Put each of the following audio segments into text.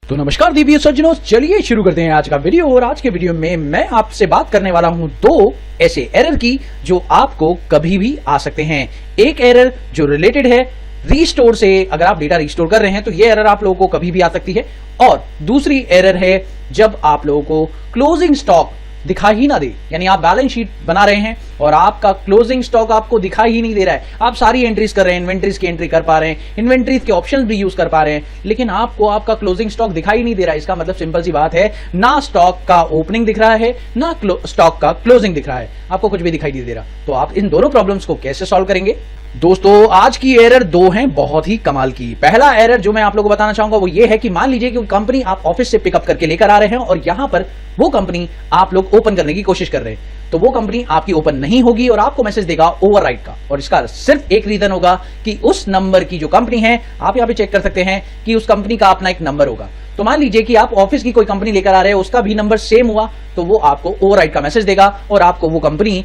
तो नमस्कार दीपियों सज्जनों, चलिए शुरू करते हैं आज का वीडियो। और आज के वीडियो में मैं आपसे बात करने वाला हूं दो ऐसे एरर की जो आपको कभी भी आ सकते हैं। एक एरर जो रिलेटेड है रीस्टोर से, अगर आप डेटा रीस्टोर कर रहे हैं तो ये एरर आप लोगों को कभी भी आ सकती है। और दूसरी एरर है जब आप लोगों को क्लोजिंग स्टॉक दिखा ही ना दे, यानी आप बैलेंस शीट बना रहे हैं और आपका क्लोजिंग स्टॉक आपको दिखाई ही नहीं दे रहा है। आप सारी एंट्रीज कर रहे हैं, इन्वेंट्रीज की एंट्री कर पा रहे हैं, इन्वेंट्रीज के ऑप्शंस भी यूज कर पा रहे हैं, लेकिन आपको आपका क्लोजिंग स्टॉक दिखाई नहीं दे रहा है। इसका मतलब सिंपल सी बात है, ना स्टॉक का ओपनिंग दिख रहा है, ना स्टॉक का क्लोजिंग दिख रहा है, आपको कुछ भी दिखाई नहीं दे रहा। तो आप इन दोनों प्रॉब्लम्स को कैसे सॉल्व करेंगे? दोस्तों आज की एरर दो हैं बहुत ही कमाल की। पहला एरर जो मैं आप लोगों को बताना चाहूंगा वो ये है कि मान लीजिए कि कंपनी आप ऑफिस से पिकअप करके लेकर आ रहे हैं और यहां पर वो कंपनी आप लोग ओपन करने की कोशिश कर रहे हैं, तो वो कंपनी आपकी ओपन नहीं होगी और आपको मैसेज देगा ओवरराइट का। और इसका सिर्फ एक रीजन होगा कि उस नंबर की जो कंपनी है, आप यहां पे चेक कर सकते हैं कि उस कंपनी का अपना एक नंबर होगा। तो मान लीजिए कि आप ऑफिस की कोई कंपनी लेकर आ रहे हैं, उसका भी नंबर सेम हुआ, तो वो आपको ओवरराइट का मैसेज देगा और आपको वो कंपनी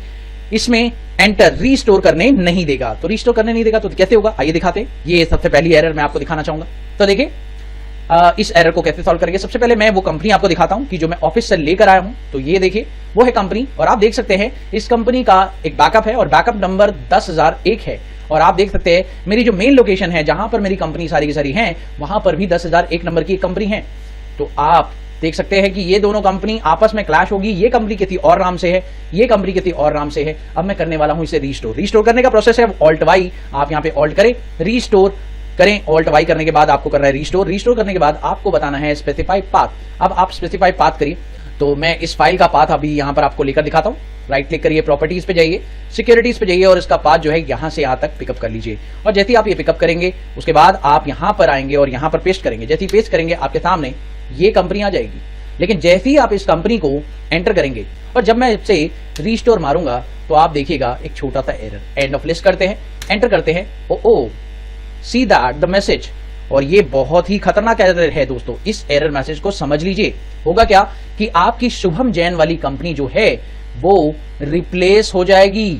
इसमें एंटर रीस्टोर करने नहीं देगा। तो रीस्टोर करने नहीं देगा तो कैसे होगा, आइए दिखाते हैं। ये सबसे पहली एरर मैं आपको दिखाना चाहूंगा। तो देखिए इस एरर को कैसे सॉल्व करेंगे। सबसे पहले मैं वो कंपनी आपको दिखाता हूं कि जो मैं ऑफिस से लेकर आया हूं। तो ये देखिए वो है कंपनी, और आप देख सकते हैं इस कंपनी का एक बैकअप है और बैकअप नंबर 10,001 है। और आप देख सकते हैं मेरी जो मेन लोकेशन है जहां पर मेरी कंपनी सारी की सारी है, वहां पर भी 10,001 नंबर की कंपनी है। तो आप देख सकते हैं कि ये दोनों कंपनी आपस में क्लैश होगी। ये कंपनी किसी और नाम से है, ये कंपनी किसी और नाम से है। अब मैं करने वाला हूं इसे रीस्टोर। रीस्टोर करने का प्रोसेस है ऑल्ट वाई। आप यहां पे ऑल्ट करें, रीस्टोर करें, ऑल्ट वाई करने के बाद आपको करना है रीस्टोर। रीस्टोर करने के बाद आपको बताना है स्पेसिफाई पाथ। अब आप स्पेसिफाई पाथ करिए। तो मैं इस फाइल का पाथ अभी यहां पर आपको लेकर दिखाता हूं। राइट क्लिक करिए, प्रॉपर्टीज पे जाइए, सिक्योरिटीज पे जाइए और इसका पाथ जो है यहां से यहां तक पिकअप कर लीजिए। और जैसे ही आप ये पिकअप करेंगे उसके बाद आप यहां पर आएंगे और यहां पर पेस्ट करेंगे। जैसे ही पेस्ट करेंगे आपके सामने ये कंपनी आ जाएगी। लेकिन जैसे ही आप इस कंपनी को एंटर करेंगे और जब मैं इससे रीस्टोर मारूंगा तो आप देखिएगा एक छोटा सा एरर। एंड ऑफ लिस्ट करते हैं, एंटर करते हैं, ओ सी दैट द मैसेज। और ये बहुत ही खतरनाक एरर है दोस्तों। इस एरर मैसेज को समझ लीजिए। होगा क्या कि आपकी शुभम जैन वाली कंपनी जो है वो रिप्लेस हो जाएगी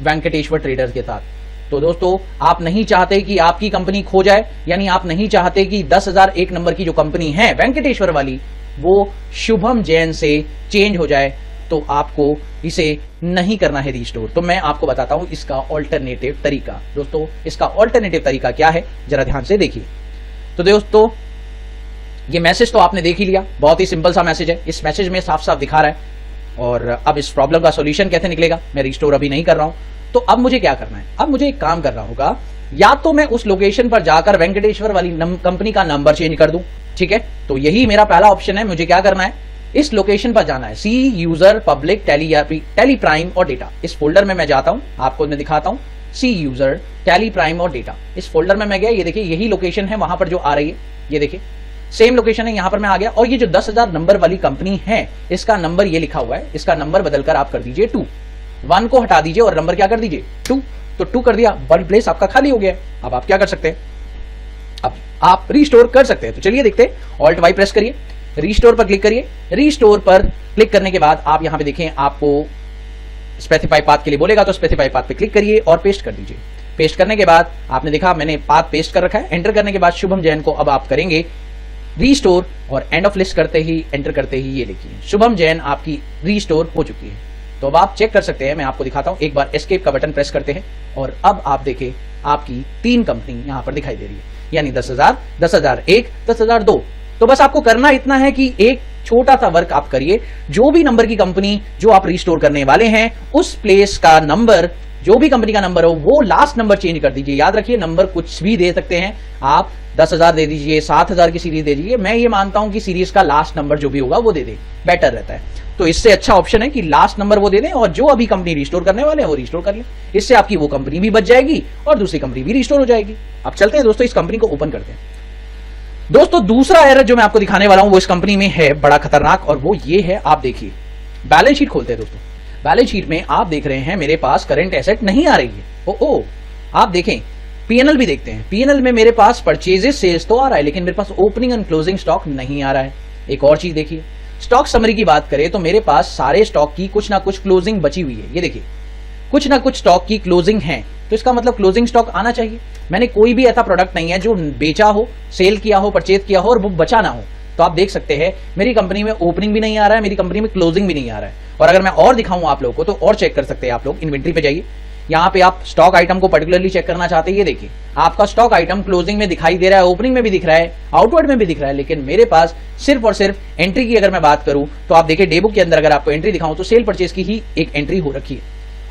वेंकटेश्वर ट्रेडर्स के साथ। तो दोस्तों आप नहीं चाहते कि आपकी कंपनी खो जाए, यानी आप नहीं चाहते कि 10,001 नंबर की जो कंपनी है वेंकटेश्वर वाली वो शुभम जैन से चेंज हो जाए, तो आपको इसे नहीं करना है रीस्टोर। तो मैं आपको बताता हूं इसका ऑल्टरनेटिव तरीका। दोस्तों इसका ऑल्टरनेटिव तरीका क्या है, जरा ध्यान से देखिए। तो दोस्तों ये मैसेज तो आपने देख ही लिया, बहुत ही सिंपल सा मैसेज है। इस मैसेज में साफ साफ दिखा रहा है। और अब इस प्रॉब्लम का सॉल्यूशन कैसे निकलेगा, मैं रीस्टोर अभी नहीं कर रहा हूं। तो अब मुझे क्या करना है, अब मुझे एक काम करना होगा। या तो मैं उस लोकेशन पर जाकर वेंकटेश्वर वाली कंपनी का नंबर चेंज कर दूं, ठीक है। तो यही मेरा पहला ऑप्शन है। मुझे क्या करना है, इस लोकेशन पर जाना है, सी यूजर पब्लिक टेली प्राइम और डेटा। इस फोल्डर में मैं जाता हूं, आपको मैं दिखाता हूं। सी यूजर टेली प्राइम और डेटा, इस फोल्डर में मैं गया। ये देखिए यही लोकेशन है वहां पर जो आ रही है, ये देखिए सेम लोकेशन है, यहां पर मैं आ गया। और ये जो 10,000 नंबर वाली कंपनी है इसका नंबर ये लिखा हुआ है, इसका नंबर बदलकर आप कर दीजिए 2। 1 को हटा दीजिए और नंबर क्या कर दीजिए 2। तो 2 कर दिया, 1 प्लेस आपका खाली हो गया। अब आप क्या कर सकते हैं, अब आप रीस्टोर कर सकते हैं। तो चलिए देखते हैं। ऑल्ट वाई प्रेस करिए, रीस्टोर पर क्लिक करिए। रीस्टोर पर क्लिक करने के बाद आप यहां पे देखें आपको स्पेसिफाई पाथ के लिए बोलेगा, तो स्पेसिफाई पाथ पे क्लिक करिए और पेस्ट कर दीजिए। पेस्ट करने के बाद आपने देखा मैंने पाथ पेस्ट कर रखा है। एंटर करने के बाद शुभम जैन को अब आप करेंगे रीस्टोर और एंड ऑफ लिस्ट करते ही एंटर करते ही ये देखिए शुभम जैन आपकी रीस्टोर हो चुकी है। तो अब आप चेक कर सकते हैं, मैं आपको दिखाता हूं। एक बार एस्केप का बटन प्रेस करते हैं और अब आप देखें आपकी 3 कंपनी यहां पर दिखाई दे रही है, यानी 10,000, 10,001, 10,002। तो बस आपको करना इतना है कि एक छोटा सा वर्क आप करिए। जो भी नंबर की कंपनी जो आप रीस्टोर करने वाले हैं उस प्लेस का नंबर, जो भी कंपनी का नंबर हो वो लास्ट नंबर चेंज कर दीजिए। याद रखिए नंबर कुछ भी दे सकते हैं आप, 10,000 दे दीजिए, 7,000 की सीरीज दे दीजिए। मैं ये मानता हूं कि सीरीज का लास्ट नंबर जो भी होगा वो दे दे, बेटर रहता है। तो इससे अच्छा ऑप्शन है कि लास्ट नंबर वो दे दें और जो अभी कंपनी रिस्टोर करने वाले हैं वो रिस्टोर कर लें। इससे आपकी वो कंपनी भी बच जाएगी और दूसरी कंपनी भी रिस्टोर हो जाएगी। अब चलते हैं दोस्तों, इस कंपनी को ओपन करते हैं। दोस्तों दूसरा एरर जो मैं आपको दिखाने वाला हूं वो इस कंपनी में है बड़ा खतरनाक, और वो ये है, आप देखिए बैलेंस शीट खोलते हैं दोस्तों। बैलेंस शीट में आप देख रहे हैं मेरे पास करंट एसेट नहीं आ रही है। ओ आप देखें पीएनएल भी देखते हैं। पीएनएल में मेरे पास परचेजेस सेल्स तो आ रहा है, लेकिन मेरे पास ओपनिंग एंड क्लोजिंग स्टॉक नहीं आ रहा है। एक और चीज देखिए, स्टॉक समरी की बात करें तो मेरे पास सारे स्टॉक की कुछ ना कुछ क्लोजिंग बची हुई है। ये देखिए कुछ ना कुछ स्टॉक की क्लोजिंग है, तो इसका मतलब क्लोजिंग स्टॉक आना चाहिए। मैंने कोई भी ऐसा प्रोडक्ट नहीं है जो बेचा हो, सेल किया हो, परचेज किया हो और वो बचा ना हो। तो आप देख सकते हैं मेरी कंपनी में ओपनिंग भी नहीं आ रहा है, मेरी कंपनी में क्लोजिंग भी नहीं आ रहा है। और अगर मैं और दिखाऊं आप लोगों को तो और चेक कर सकते हैं आप लोग। इन्वेंट्री पे जाइए, यहाँ पे आप स्टॉक आइटम को पर्टिकुलरली चेक करना चाहते हैं, ये देखिए आपका स्टॉक आइटम क्लोजिंग में दिखाई दे रहा है, ओपनिंग में भी दिख रहा है, आउटवर्ड में भी दिख रहा है, लेकिन मेरे पास सिर्फ और सिर्फ एंट्री की अगर मैं बात करूं तो आप देखिए डे बुक के अंदर अगर आपको एंट्री दिखाऊं तो सेल परचेज की ही एक एंट्री हो रखी है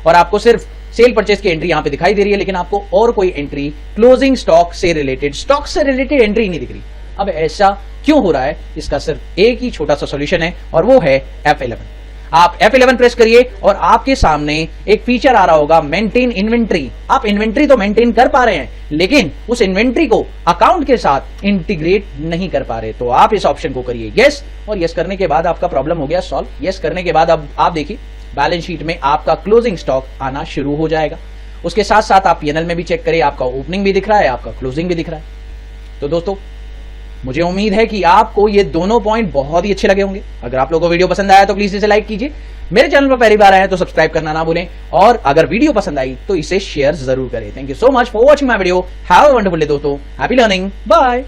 और आपको सिर्फ सेल परचेज की एंट्री यहां पे दिखाई दे रही है, लेकिन आपको और कोई एंट्री क्लोजिंग स्टॉक से रिलेटेड एंट्री नहीं दिख रही। अब ऐसा क्यों हो रहा है, इसका सिर्फ एक ही छोटा सा सॉल्यूशन है और वो है F11। आप F11 प्रेस करिए और आपके सामने एक फीचर आ रहा होगा मेंटेन इन्वेंट्री। आप इन्वेंट्री तो मेंटेन कर पा रहे हैं लेकिन उस इन्वेंट्री को अकाउंट के साथ इंटीग्रेट नहीं कर पा रहे, तो आप इस ऑप्शन को करिए यस, और यस करने के बाद आपका प्रॉब्लम हो गया सॉल्व। यस करने के बाद अब आप देखिए बैलेंस शीट में आपका क्लोजिंग स्टॉक आना शुरू हो जाएगा। उसके साथ साथ आप P&L में भी चेक करिए, आपका ओपनिंग भी दिख रहा है, आपका क्लोजिंग भी दिख रहा है। तो दोस्तों मुझे उम्मीद है कि आपको ये दोनों पॉइंट बहुत ही अच्छे लगे होंगे। अगर आप लोगों को वीडियो पसंद आया तो प्लीज इसे लाइक कीजिए, मेरे चैनल पर पहली बार आए तो सब्सक्राइब करना ना भूलें, और अगर वीडियो पसंद आई तो इसे शेयर जरूर करें। Thank you so much for watching my video. Have a wonderful day दोस्तों, हैप्पी लर्निंग, बाय।